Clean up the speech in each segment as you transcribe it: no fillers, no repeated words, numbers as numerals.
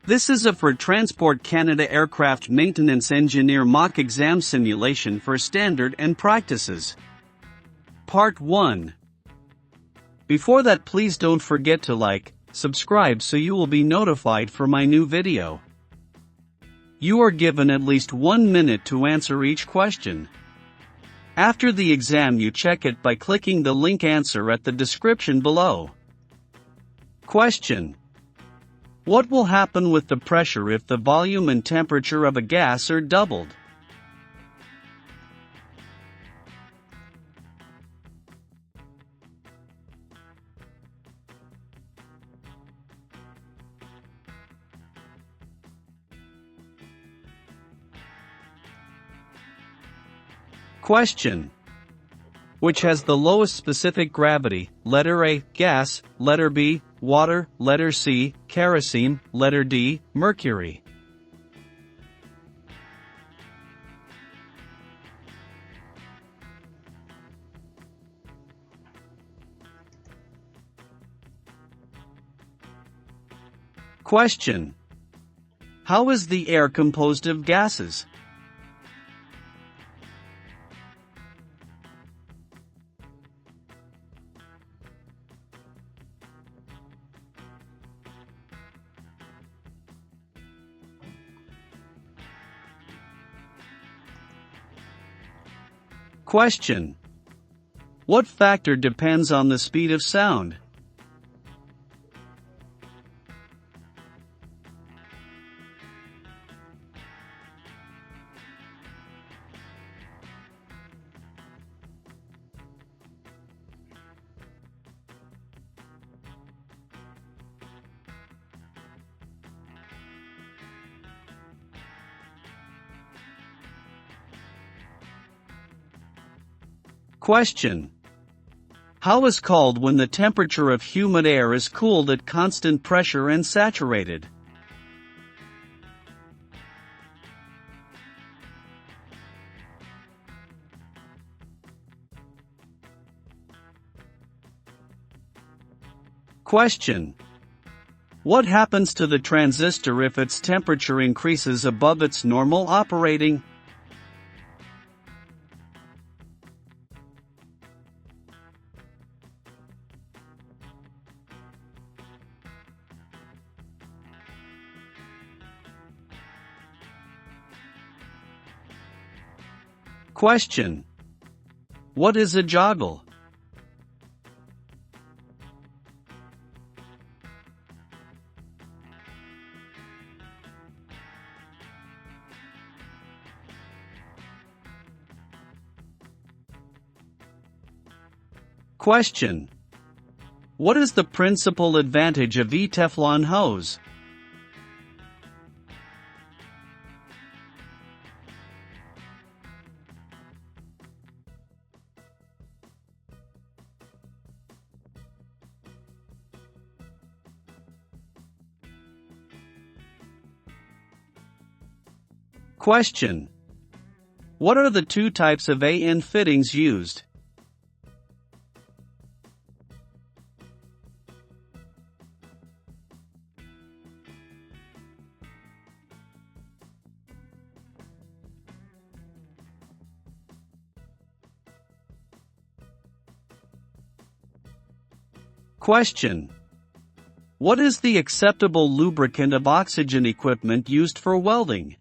This is a for Transport Canada Aircraft Maintenance Engineer mock exam simulation for standard and practices. Part 1. Before that, please don't forget to like, subscribe so you will be notified for my new video. You are given at least 1 minute to answer each question. After the exam, you check it by clicking the link answer at the description below. Question: what will happen with the pressure if the volume and temperature of a gas are doubled? Question: which has the lowest specific gravity? Letter A, gas; letter B, water; letter C, kerosene; letter D, mercury. Question: how is the air composed of gases? Question: what factor depends on the speed of sound? Question: how is called when the temperature of humid air is cooled at constant pressure and saturated? Question: what happens to the transistor if its temperature increases above its normal operating? Question: what is a joggle? Question: what is the principal advantage of Teflon hose? Question: what are the two types of AN fittings used? Question: what is the acceptable lubricant of oxygen equipment used for welding?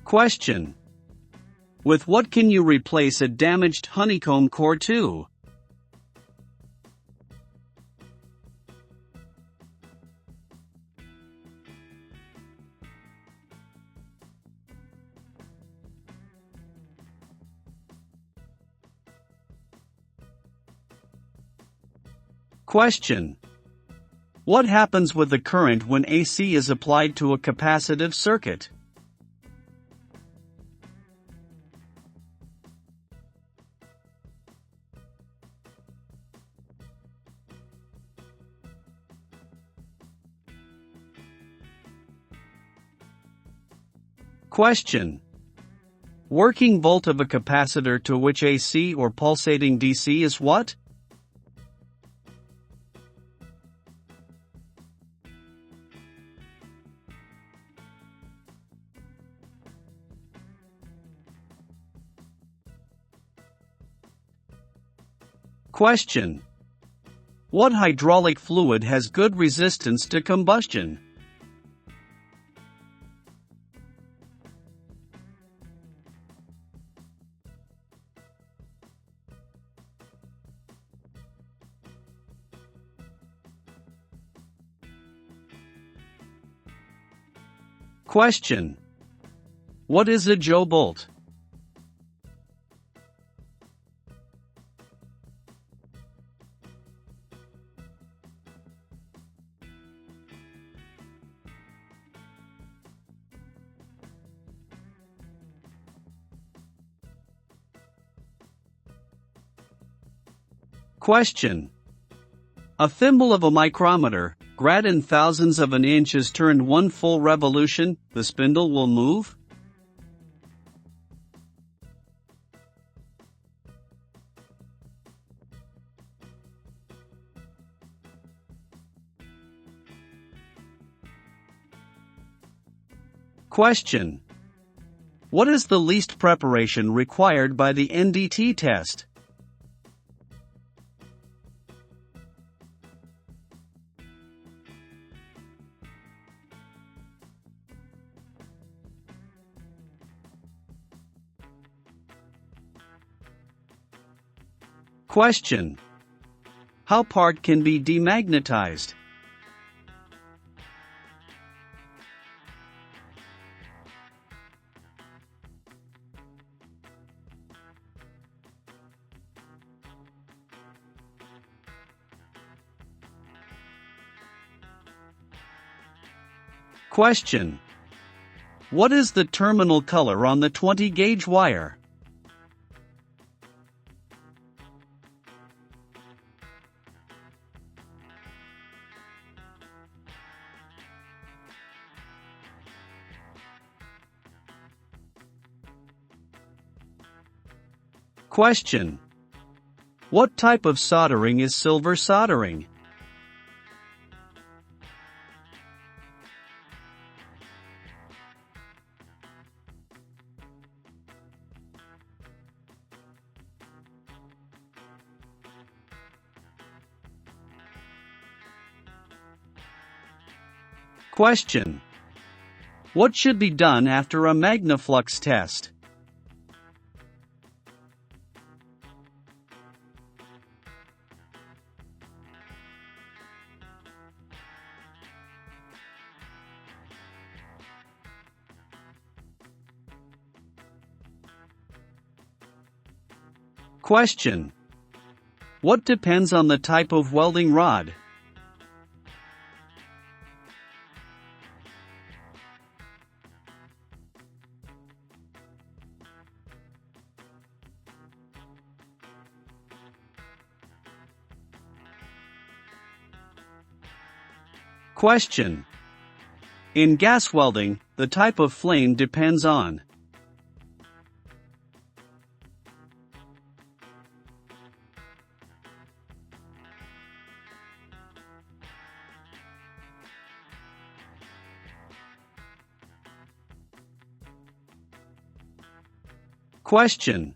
Question: with what can you replace a damaged honeycomb core to? Question: what happens with the current when AC is applied to a capacitive circuit? Question. Working volt of a capacitor to which AC or pulsating DC is what? Question. What hydraulic fluid has good resistance to combustion? Question. What is a Joe bolt? Question. A thimble of a micrometer, grad in thousandths of an inch is turned one full revolution, the spindle will move? Question. What is the least preparation required by the NDT test? Question. How part can be demagnetized? Question. What is the terminal color on the 20-gauge wire? Question. What type of soldering is silver soldering? Question. What should be done after a magnaflux test? Question. What depends on the type of welding rod? Question. In gas welding, the type of flame depends on. Question.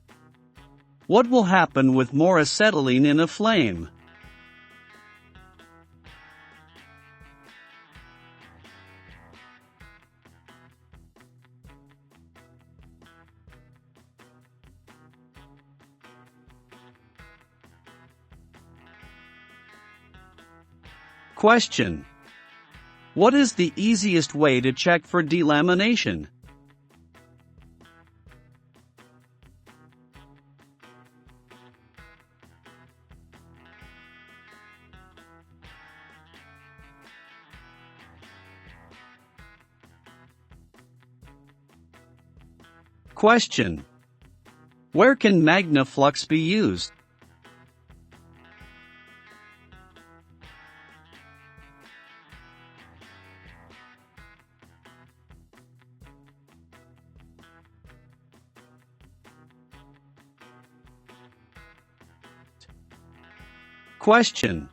What will happen with more acetylene in a flame? Question. What is the easiest way to check for delamination? Question. Where can magnaflux be used? Question.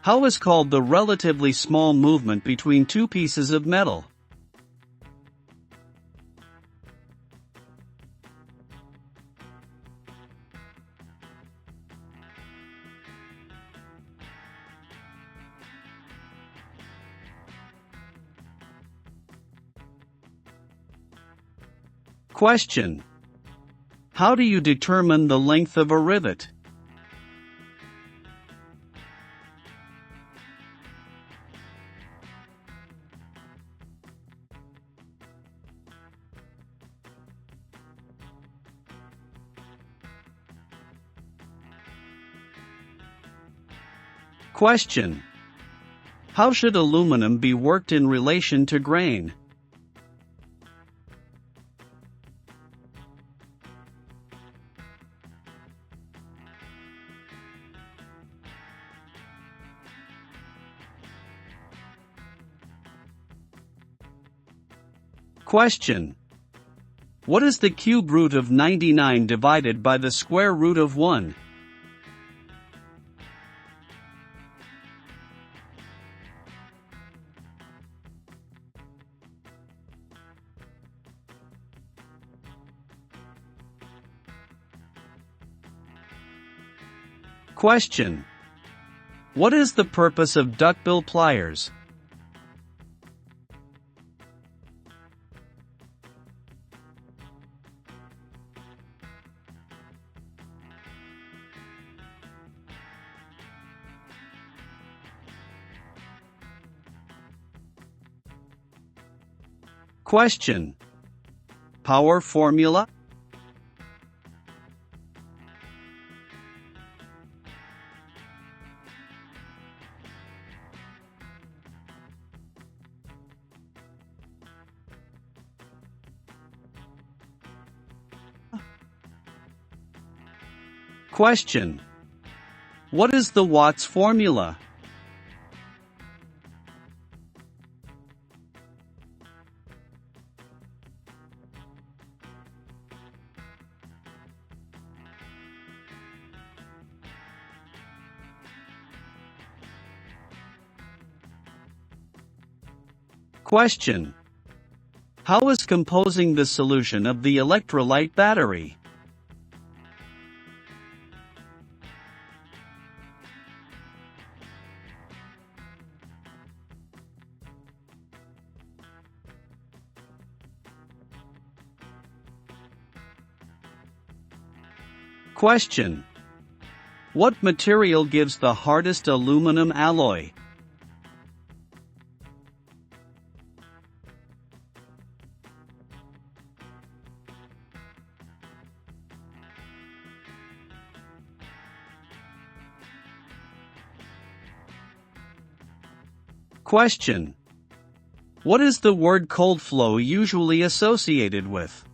How is called the relatively small movement between two pieces of metal? Question. How do you determine the length of a rivet? Question. How should aluminum be worked in relation to grain? Question. What is the cube root of 99 divided by the square root of 1? Question. What is the purpose of duckbill pliers? Question. Power formula? Question. What is the Watts formula? Question. How is composing the solution of the electrolyte battery? Question. What material gives the hardest aluminum alloy? Question. What is the word cold flow usually associated with?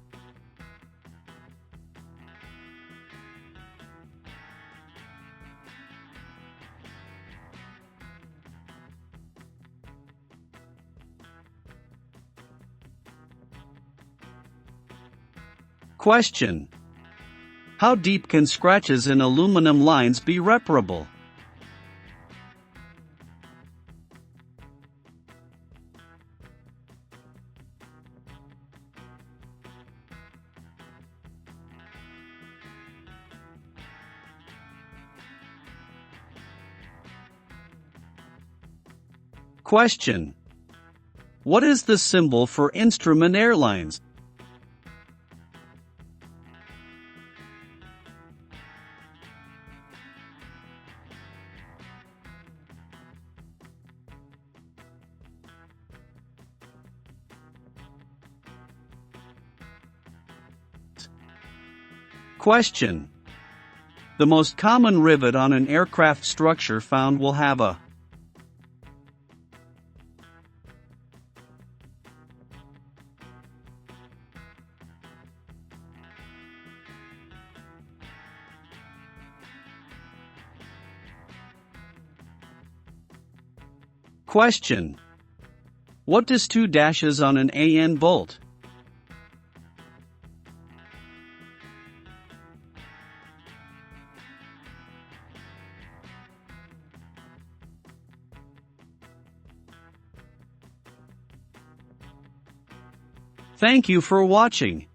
Question. How deep can scratches in aluminum lines be reparable? Question. What is the symbol for Instrument Airlines? Question. The most common rivet on an aircraft structure found will have a Question. What does 2 dashes on an AN bolt? Thank you for watching.